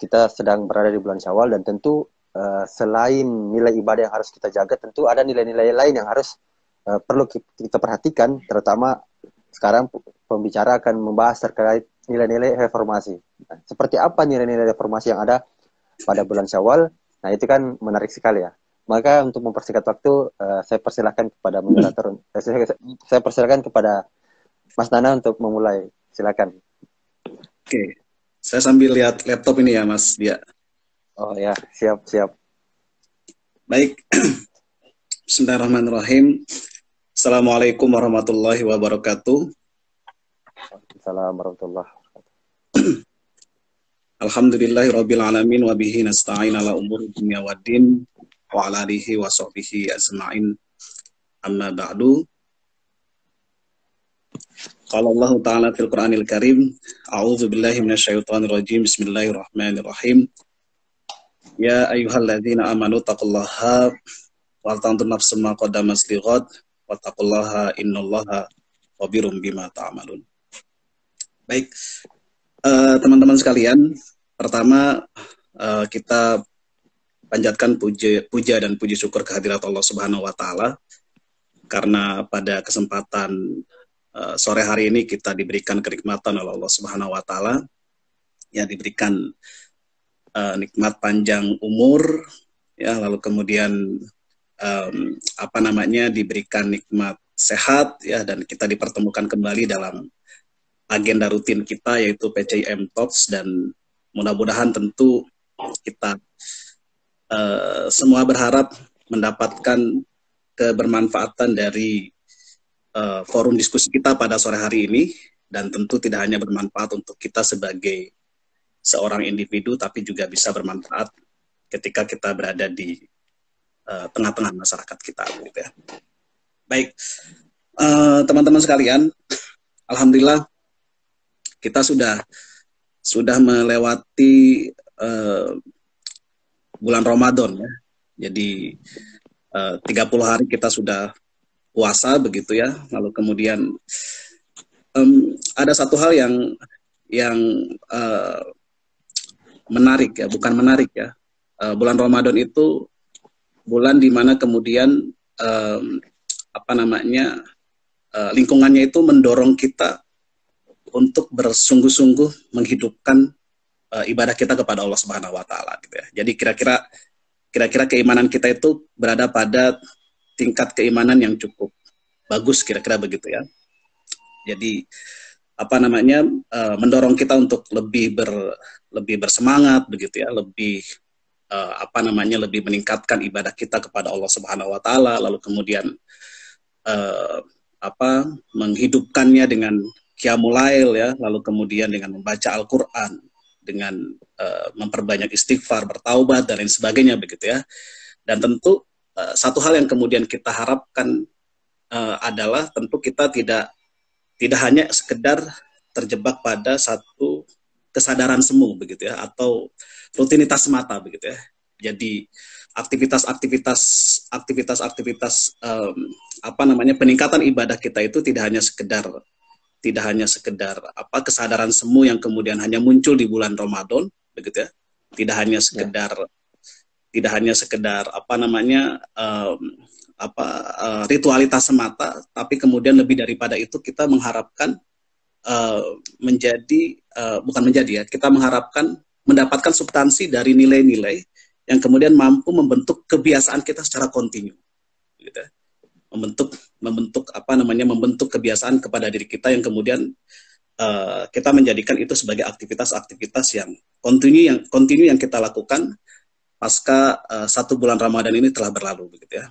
kita sedang berada di bulan Syawal, dan tentu selain nilai ibadah yang harus kita jaga, tentu ada nilai-nilai lain yang harus perlu kita perhatikan, terutama sekarang pembicara akan membahas terkait nilai-nilai reformasi. Nah, seperti apa nilai-nilai reformasi yang ada pada bulan Syawal? Nah, itu kan menarik sekali ya. Maka untuk mempersingkat waktu, saya persilahkan kepada moderator, saya persilahkan kepada Mas Nana untuk memulai. Silakan. Oke, saya sambil lihat laptop ini ya, Mas Dia. Oh ya, siap. Baik, Bismillahirrahmanirrahim. Assalamualaikum warahmatullahi wabarakatuh. Assalamualaikum warahmatullahi wabarakatuh. Alhamdulillahirabbil alamin wa bihi nasta'in ala umuri dunya waddin wa ala alihi wa sahbihi ajma'in. Amma ba'du. Qala Allah Ta'ala fil Qur'anil Karim, a'udzu billahi minasyaitonir rajim. Bismillahirrahmanirrahim. Ya ayyuhalladzina amanu taqullaha wal tanzur nafsum ma qaddamat lighad wattaqullaha innallaha khabirum bima ta'malun. Baik, teman-teman sekalian, pertama kita panjatkan puja dan puji syukur kehadirat Allah Subhanahu wa taala, karena pada kesempatan sore hari ini kita diberikan kenikmatan oleh Allah Subhanahu wa taala, ya, diberikan nikmat panjang umur, ya, lalu kemudian diberikan nikmat sehat, ya, dan kita dipertemukan kembali dalam agenda rutin kita, yaitu PCIM Talks, dan mudah-mudahan tentu kita semua berharap mendapatkan kebermanfaatan dari forum diskusi kita pada sore hari ini, dan tentu tidak hanya bermanfaat untuk kita sebagai seorang individu, tapi juga bisa bermanfaat ketika kita berada di tengah-tengah masyarakat kita, gitu ya. Baik, teman-teman sekalian, alhamdulillah kita sudah melewati bulan Ramadan, ya. Jadi 30 hari kita sudah puasa, begitu ya. Lalu kemudian ada satu hal yang menarik, ya, bukan menarik, ya. Bulan Ramadan itu bulan di mana kemudian lingkungannya itu mendorong kita untuk bersungguh-sungguh menghidupkan ibadah kita kepada Allah Subhanahu wa taala, gitu ya. Jadi kira-kira keimanan kita itu berada pada tingkat keimanan yang cukup bagus, kira-kira begitu, ya. Jadi mendorong kita untuk lebih bersemangat, begitu ya, lebih lebih meningkatkan ibadah kita kepada Allah Subhanahu wa taala, lalu kemudian menghidupkannya dengan qiyamul lail, ya, lalu kemudian dengan membaca Al-Qur'an, dengan memperbanyak istighfar, bertaubat, dan lain sebagainya, begitu ya. Dan tentu satu hal yang kemudian kita harapkan adalah tentu kita tidak hanya sekedar terjebak pada satu kesadaran semu, begitu ya, atau rutinitas semata, begitu ya. Jadi aktivitas peningkatan ibadah kita itu tidak hanya sekedar kesadaran semu yang kemudian hanya muncul di bulan Ramadan, begitu ya. Tidak hanya sekedar ritualitas semata, tapi kemudian lebih daripada itu kita mengharapkan kita mengharapkan mendapatkan substansi dari nilai-nilai yang kemudian mampu membentuk kebiasaan kita secara kontinu, gitu ya. Membentuk kebiasaan kepada diri kita yang kemudian kita menjadikan itu sebagai aktivitas yang kontinu yang kita lakukan pasca 1 bulan Ramadan ini telah berlalu, begitu ya.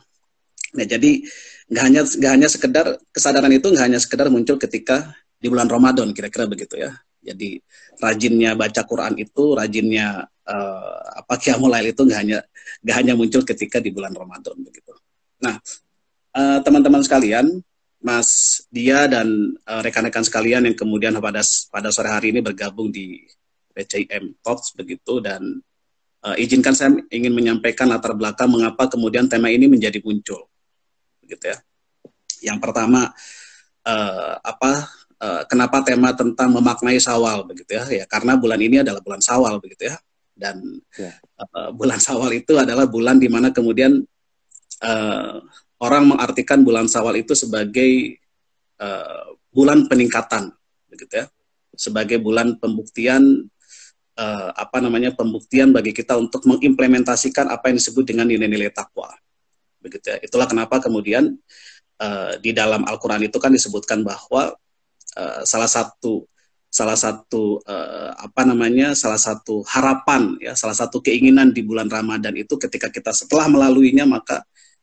Nah, jadi nggak hanya sekedar kesadaran itu nggak hanya sekedar muncul ketika di bulan Ramadan, kira-kira begitu ya. Jadi rajinnya baca Quran itu, rajinnya qiyamul lail itu nggak hanya muncul ketika di bulan Ramadan, begitu. Nah, teman-teman sekalian, Mas Dia dan rekan-rekan sekalian yang kemudian pada sore hari ini bergabung di PCIM Talks, begitu, dan izinkan saya ingin menyampaikan latar belakang mengapa kemudian tema ini menjadi muncul, begitu ya. Yang pertama, kenapa tema tentang memaknai Syawal, begitu ya? Ya, karena bulan ini adalah bulan Syawal, begitu ya. Dan Ya. bulan Syawal itu adalah bulan di mana kemudian orang mengartikan bulan Syawal itu sebagai bulan peningkatan, begitu ya, sebagai bulan pembuktian pembuktian bagi kita untuk mengimplementasikan apa yang disebut dengan nilai-nilai takwa, begitu ya. Itulah kenapa kemudian di dalam Al-Quran itu kan disebutkan bahwa salah satu harapan ya, salah satu keinginan di bulan Ramadan itu ketika kita setelah melaluinya maka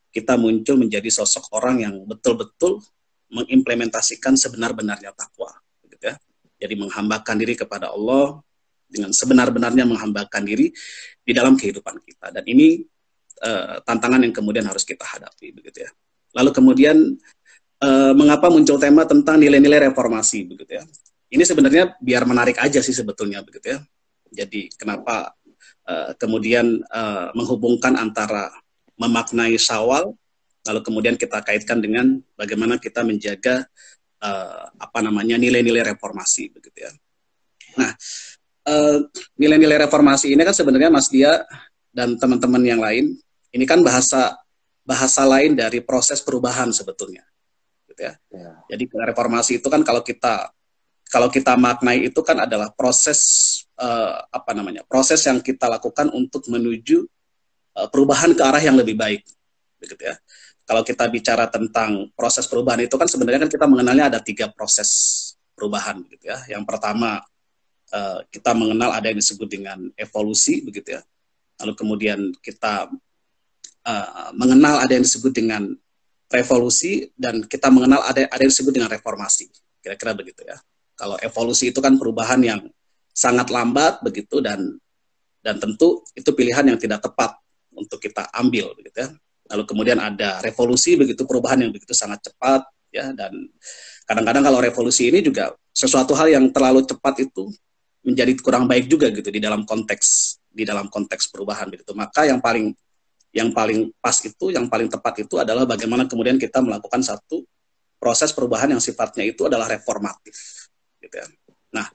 kita muncul menjadi sosok orang yang betul-betul mengimplementasikan sebenar-benarnya takwa, begitu ya. Jadi menghambakan diri kepada Allah dengan sebenar-benarnya, menghambakan diri di dalam kehidupan kita. Dan ini tantangan yang kemudian harus kita hadapi, begitu ya. Lalu kemudian mengapa muncul tema tentang nilai-nilai reformasi, begitu ya. Ini sebenarnya biar menarik aja sih sebetulnya, begitu ya. Jadi kenapa kemudian menghubungkan antara memaknai Syawal, lalu kemudian kita kaitkan dengan bagaimana kita menjaga nilai-nilai reformasi, begitu ya. Nah, nilai-nilai reformasi ini kan sebenarnya Mas Dia dan teman-teman yang lain, ini kan bahasa lain dari proses perubahan sebetulnya, gitu ya. Ya. Jadi reformasi itu kan kalau kita maknai itu kan adalah proses proses yang kita lakukan untuk menuju perubahan ke arah yang lebih baik, begitu ya. Kalau kita bicara tentang proses perubahan itu kan sebenarnya kan kita mengenalnya ada 3 proses perubahan, begitu ya. Yang pertama kita mengenal ada yang disebut dengan evolusi, begitu ya. Lalu kemudian kita mengenal ada yang disebut dengan revolusi, dan kita mengenal ada yang disebut dengan reformasi, kira-kira begitu ya. Kalau evolusi itu kan perubahan yang sangat lambat, begitu, dan tentu itu pilihan yang tidak tepat untuk kita ambil, begitu ya. Lalu kemudian ada revolusi, begitu, perubahan yang begitu sangat cepat ya, dan kadang-kadang kalau revolusi ini juga sesuatu hal yang terlalu cepat itu menjadi kurang baik juga gitu di dalam konteks perubahan, begitu. Maka yang paling pas itu, yang paling tepat itu adalah bagaimana kemudian kita melakukan satu proses perubahan yang sifatnya itu adalah reformatif, gitu ya. Nah,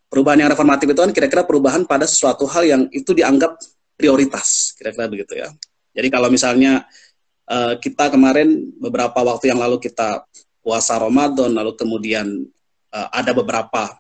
perubahan yang reformatif itu kan kira-kira perubahan pada sesuatu hal yang itu dianggap prioritas, kira-kira begitu ya. Jadi kalau misalnya kita kemarin beberapa waktu yang lalu kita puasa Ramadan, lalu kemudian ada beberapa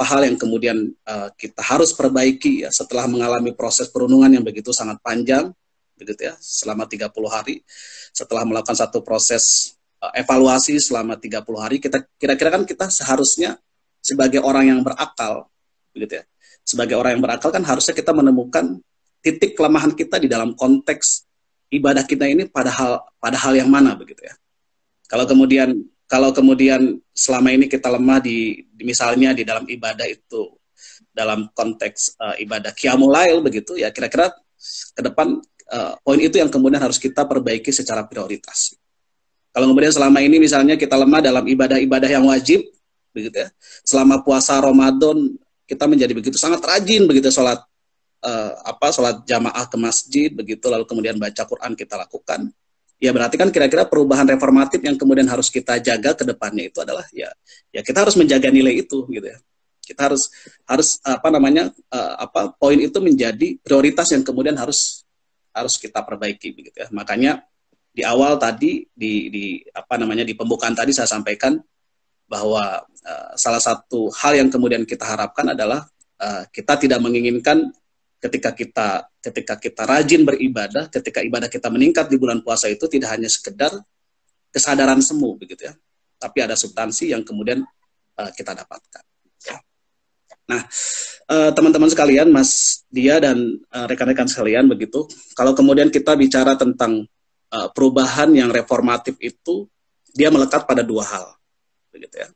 hal yang kemudian kita harus perbaiki ya, setelah mengalami proses perundungan yang begitu sangat panjang, begitu ya, selama 30 hari, setelah melakukan satu proses evaluasi selama 30 hari, kira-kira kan kita seharusnya sebagai orang yang berakal, begitu ya, sebagai orang yang berakal kan harusnya kita menemukan titik kelemahan kita di dalam konteks ibadah kita ini pada hal yang mana, begitu ya. Kalau kemudian selama ini kita lemah misalnya di dalam ibadah itu dalam konteks ibadah Qiyamul Lail, begitu ya, kira-kira ke depan poin itu yang kemudian harus kita perbaiki secara prioritas. Kalau kemudian selama ini misalnya kita lemah dalam ibadah-ibadah yang wajib, begitu ya, selama puasa Ramadan kita menjadi begitu sangat rajin, begitu, sholat jamaah ke masjid, begitu, lalu kemudian baca Quran kita lakukan, ya berarti kan kira-kira perubahan reformatif yang kemudian harus kita jaga ke depannya itu adalah ya kita harus menjaga nilai itu, gitu ya. Kita harus poin itu menjadi prioritas yang kemudian harus kita perbaiki, begitu ya. Makanya di awal tadi di pembukaan tadi saya sampaikan bahwa salah satu hal yang kemudian kita harapkan adalah kita tidak menginginkan ketika kita rajin beribadah, ketika ibadah kita meningkat di bulan puasa itu tidak hanya sekedar kesadaran semu, begitu ya, tapi ada substansi yang kemudian kita dapatkan. Nah, teman-teman sekalian, Mas Dia dan rekan-rekan sekalian, begitu, kalau kemudian kita bicara tentang perubahan yang reformatif itu, dia melekat pada 2 hal, begitu ya.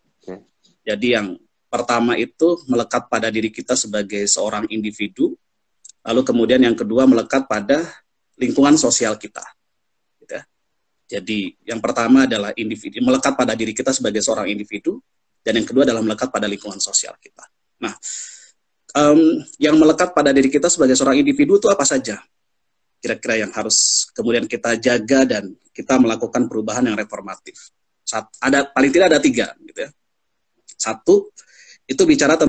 Jadi yang pertama itu melekat pada diri kita sebagai seorang individu. Lalu kemudian yang kedua melekat pada lingkungan sosial kita, gitu ya. Jadi yang pertama adalah individu, melekat pada diri kita sebagai seorang individu, dan yang kedua adalah melekat pada lingkungan sosial kita. Nah, yang melekat pada diri kita sebagai seorang individu itu apa saja? Kira-kira yang harus kemudian kita jaga dan kita melakukan perubahan yang reformatif. Paling tidak ada 3, gitu ya. 1, itu bicara tentang